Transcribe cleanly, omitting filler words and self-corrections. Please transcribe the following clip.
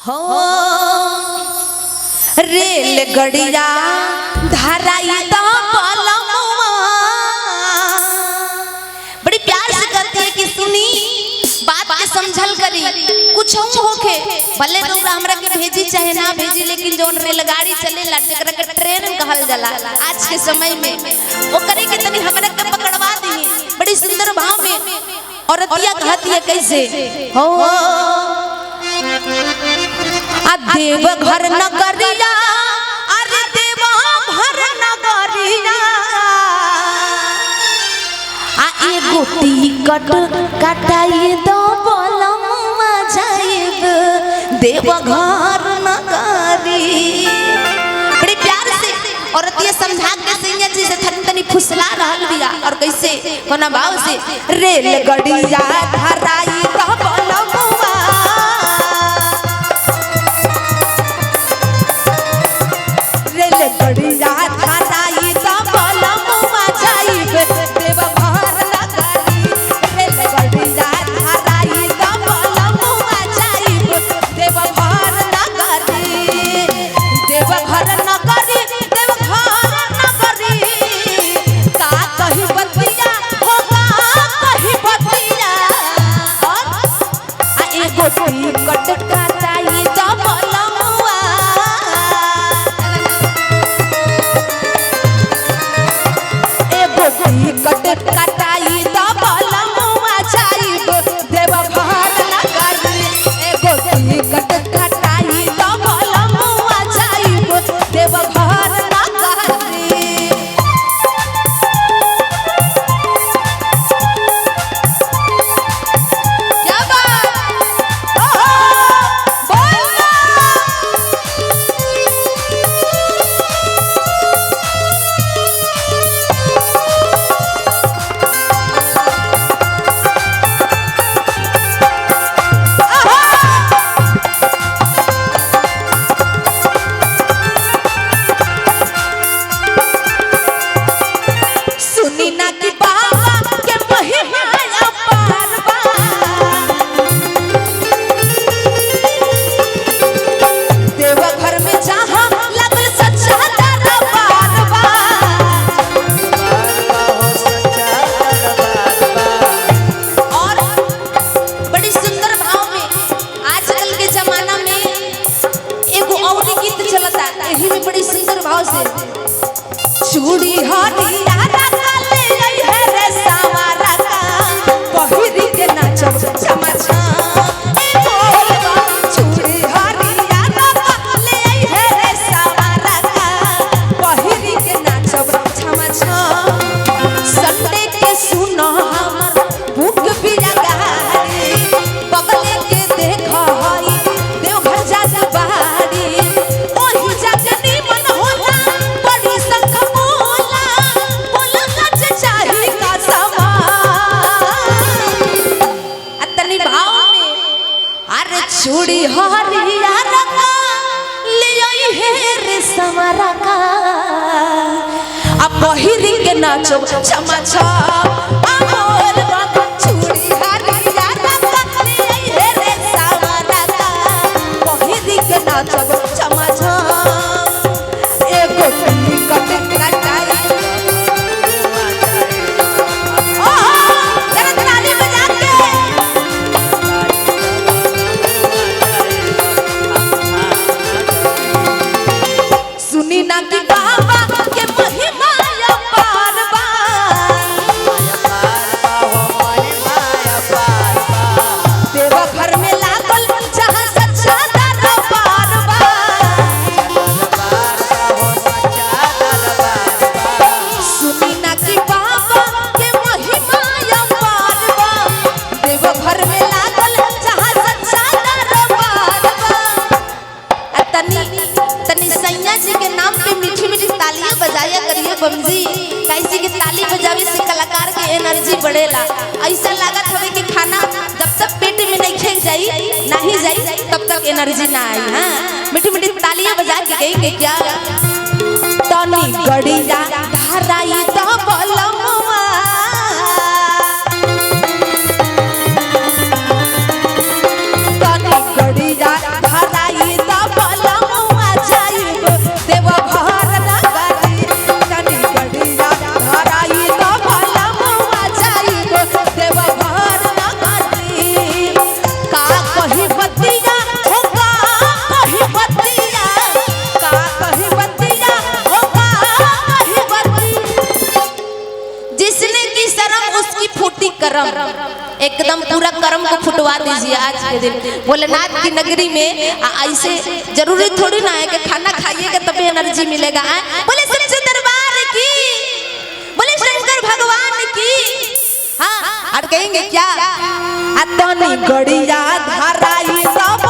हो रेलगड़िया धराई तो पलमुआ। बड़ी प्यार से कहती है कि सुनी बात के समझल करी कुछ होके भले लोग हमरा के भेजी चाहे ना भेजी, लेकिन जोन रेलगाड़ी चलेला जेकरा के ट्रेन कहल जाला आज के समय में वो करे के तनी हमरा के पकड़वा दी। बड़ी सुंदर भाव में औरतिया कहती है कैसे हो देव घर नगरिया, अरे देवा घर नगरिया आ एगो टिकट कटाई दो बोलमुआ जाइब देव घर नगरी। बड़ी प्यार से औरतिया समझा के सैया जी से थन तनी फुसला रहल बिया और कैसे कोना भाव से रेलगड़िया धराई दो बोलमुआ, रेलगड़िया धराई दो बोलमुआ जाइब देव घर नगरी। रेलगड़िया धराई दो बोलमुआ जाइब देव घर नगरी। देव घर नगरी, देव घर नगरी का कही बतिया हो का कही बतिया। और एगो टिकट कटाई दो बोलमुआ, टिकट कटाई दो बोलमुआ जाइब देव घर नगरी। एगो टिकट कटाई दो बोलमुआ जाइब देव घर नगरी। क्या बात बोलना चूड़ी हरिया रखले है रे सवारा का पहिरी के नाचब चमचा। चूड़ी हरिया रखले है रे सवारा का पहिरी के नाचब चमचा। संडे के सुनो हमर बुक बिया गाड़ी बगले के देख हई देवघर जात बाड़ी ओही जगनी मन होला बड़ी संख चूड़ी हरिया रखा ले है रे सवारा का आ पहिरी के नाचो चमा छप बोल बाबा। चूड़ी हरिया रखा ले है रे सवारा का पहिरी के नाचो चमा छप। एगो टिकट कटाई जरा ताली बजा के सुनी ना कि बाबा के महिमा अपार बा। देव घर में लागल जहाँ सच्चा दरबार बा। सुनी ना कि बाबा के महिमा अपार बा। देव घर में लागल जहाँ सच्चा दरबार बा। तनी सैया जी के नाम पे मीठी मीठी तालियां बजाया करिए बमजी, कैसे कि ताली बजावे से कलाकार के एनर्जी बढ़ेला। ऐसा लागत हवे कि खाना जब तक पेट में नहीं खेल जाई नहीं जाई तब तक एनर्जी ना आई। हां मीठी मीठी तालियां बजा के कहेंगे क्या तनी गड़िया धराई तो बोलमुआ, तनी गड़िया धराई लुटवा दीजिए आज के दिन भोलेनाथ की नगरी में। ऐसे जरूरी थोड़ी ना है कि खाना खाइएगा तभी एनर्जी मिलेगा। बोले सच्चे दरबार की, बोले शंकर भगवान की। हाँ और कहेंगे क्या, अतनी गड़िया धराई सब